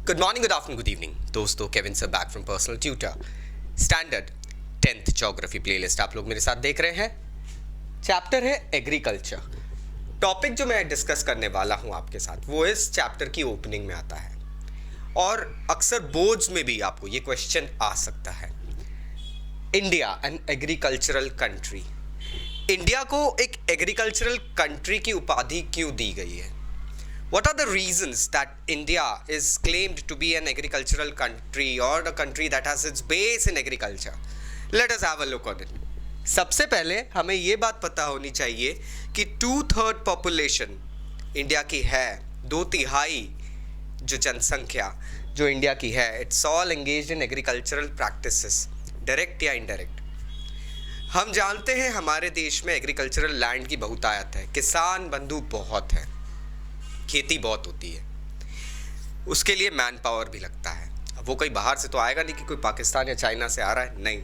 Good morning, good afternoon, good evening दोस्तों। Kevin sir back from personal tutor standard 10th geography playlist आप लोग मेरे साथ देख रहे हैं। चैप्टर है एग्रीकल्चर। टॉपिक जो मैं डिस्कस करने वाला हूं आपके साथ वो इस चैप्टर की ओपनिंग में आता है और अक्सर बोर्ड्स में भी आपको ये क्वेश्चन आ सकता है। India N agricultural country, India को एक एग्रीकल्चरल कंट्री की उपाधि क्यों दी गई है? What are the reasons that India is claimed to be an agricultural country or a country that has its base in agriculture? Let us have a look on it. सबसे पहले हमें ये बात पता होनी चाहिए कि 2/3 पॉपुलेशन इंडिया की है, 2/3 जो जनसंख्या जो इंडिया की है, it's all engaged in agricultural practices, direct या इनडायरेक्ट। हम जानते हैं हमारे देश में एग्रीकल्चरल लैंड की बहुतायत है, किसान बंधु बहुत है, खेती बहुत होती है, उसके लिए मैन पावर भी लगता है। अब वो कोई बाहर से तो आएगा नहीं कि कोई पाकिस्तान या चाइना से आ रहा है, नहीं,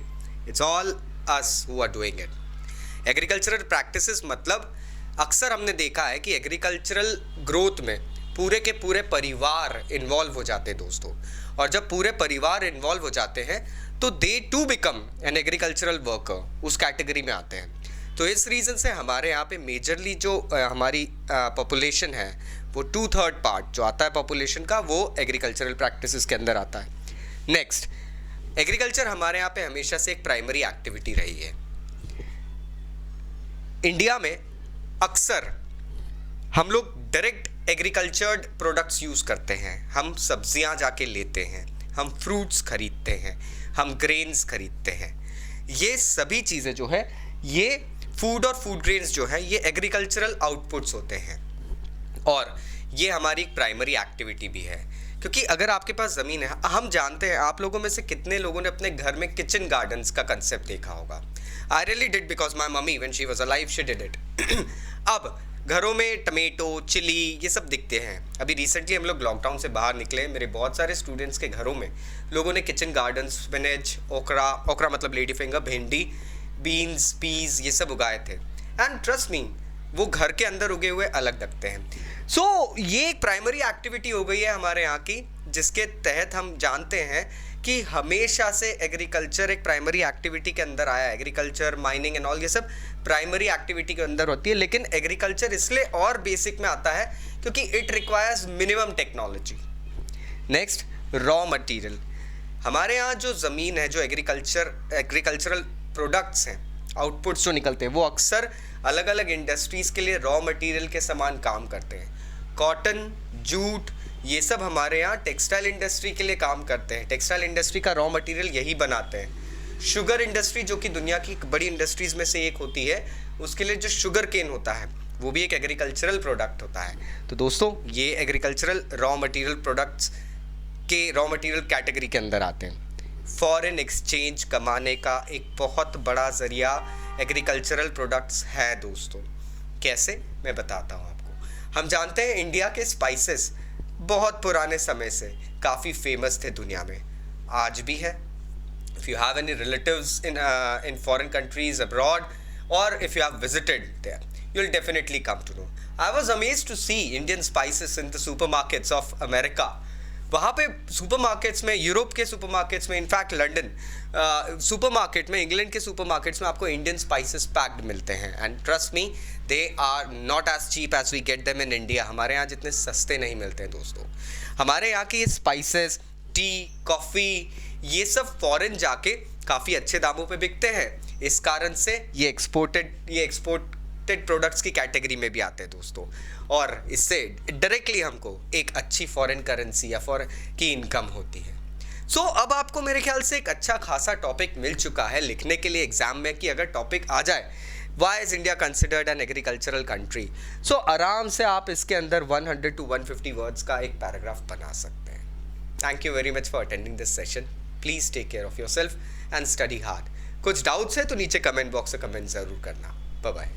it's all us who are doing it. Agricultural practices मतलब अक्सर हमने देखा है कि एग्रीकल्चरल ग्रोथ में पूरे के पूरे परिवार इन्वॉल्व हो जाते हैं दोस्तों, और जब पूरे परिवार इन्वॉल्व हो जाते हैं तो they to become an agricultural worker, उस कैटेगरी में आते हैं। तो इस रीज़न से हमारे यहाँ पे मेजरली जो हमारी पॉपुलेशन है वो 2/3 पार्ट जो आता है पॉपुलेशन का वो एग्रीकल्चरल प्रैक्टिसेस के अंदर आता है। नेक्स्ट, एग्रीकल्चर हमारे यहाँ पे हमेशा से एक प्राइमरी एक्टिविटी रही है। इंडिया में अक्सर हम लोग डायरेक्ट एग्रीकल्चर्ड प्रोडक्ट्स यूज़ करते हैं। हम सब्जियाँ जाके लेते हैं, हम फ्रूट्स खरीदते हैं, हम ग्रेन्स खरीदते हैं। ये सभी चीज़ें जो है, ये फूड और फूड ग्रेन्स जो है, ये एग्रीकल्चरल आउटपुट्स होते हैं और ये हमारी एक प्राइमरी एक्टिविटी भी है। क्योंकि अगर आपके पास ज़मीन है, हम जानते हैं आप लोगों में से कितने लोगों ने अपने घर में किचन गार्डन्स का कंसेप्ट देखा होगा। I really did because my mummy when she was alive she did it. अब घरों में टमेटो, चिली ये सब दिखते हैं। अभी रिसेंटली हम लोग लॉकडाउन से बाहर निकले, मेरे बहुत सारे स्टूडेंट्स के घरों में लोगों ने किचन गार्डन्स, स्पिनच, ओकरा मतलब लेडी फिंगर, भिंडी, बीन्स, पीज ये सब उगाए थे। एंड ट्रस्ट मी, वो घर के अंदर उगे हुए अलग लगते हैं। सो ये एक प्राइमरी एक्टिविटी हो गई है हमारे यहाँ की, जिसके तहत हम जानते हैं कि हमेशा से एग्रीकल्चर एक प्राइमरी एक्टिविटी के अंदर आया है। एग्रीकल्चर, माइनिंग एंड ऑल ये सब प्राइमरी एक्टिविटी के अंदर होती है। लेकिन एग्रीकल्चर इसलिए और बेसिक में आता है क्योंकि it requires minimum technology. Next, raw material. हमारे यहाँ जो ज़मीन है, जो एग्रीकल्चरल प्रोडक्ट्स हैं, आउटपुट्स जो निकलते हैं, वो अक्सर अलग अलग इंडस्ट्रीज़ के लिए रॉ मटेरियल के समान काम करते हैं। कॉटन, जूट ये सब हमारे यहाँ टेक्सटाइल इंडस्ट्री के लिए काम करते हैं। टेक्सटाइल इंडस्ट्री का रॉ मटेरियल यही बनाते हैं। शुगर इंडस्ट्री जो कि दुनिया की बड़ी इंडस्ट्रीज़ में से एक होती है, उसके लिए जो शुगर केन होता है वो भी एक एग्रीकल्चरल प्रोडक्ट होता है। तो दोस्तों ये एग्रीकल्चरल रॉ मटेरियल प्रोडक्ट्स के रॉ मटेरियल कैटेगरी के अंदर आते हैं। फॉरेन एक्सचेंज कमाने का एक बहुत बड़ा ज़रिया एग्रीकल्चरल प्रोडक्ट्स है दोस्तों। कैसे, मैं बताता हूँ आपको। हम जानते हैं इंडिया के स्पाइसेस बहुत पुराने समय से काफ़ी फेमस थे दुनिया में, आज भी है। If you have any relatives in foreign countries abroad और if you have visited there, you will definitely come to know. I was amazed to see Indian spices in the supermarkets of America. वहाँ पे supermarkets में, Europe के supermarkets में, in fact London supermarket में, England के supermarkets में आपको Indian spices packed मिलते हैं। And trust me, they are not as cheap as we get them in India. हमारे यहाँ जितने सस्ते नहीं मिलते हैं दोस्तों। हमारे यहाँ के स्पाइसेस, टी, कॉफ़ी ये सब फॉरेन जाके काफ़ी अच्छे दामों पे बिकते हैं। इस कारण से ये एक्सपोर्टेड प्रोडक्ट्स की कैटेगरी में भी आते हैं दोस्तों, और इससे डायरेक्टली हमको एक अच्छी फॉरेन करेंसी या फॉरेन की इनकम होती है। सो अब आपको मेरे ख्याल से एक अच्छा खासा टॉपिक मिल चुका है लिखने के लिए एग्जाम में, कि अगर टॉपिक आ जाए why is India considered an agricultural country, so आराम से आप इसके अंदर 100 to 150 वर्ड्स का एक पैराग्राफ बना सकते हैं। Thank you very much for attending this session. Please take care of yourself and study hard. कुछ डाउट्स है तो नीचे कमेंट बॉक्स में कमेंट ज़रूर करना। Bye bye.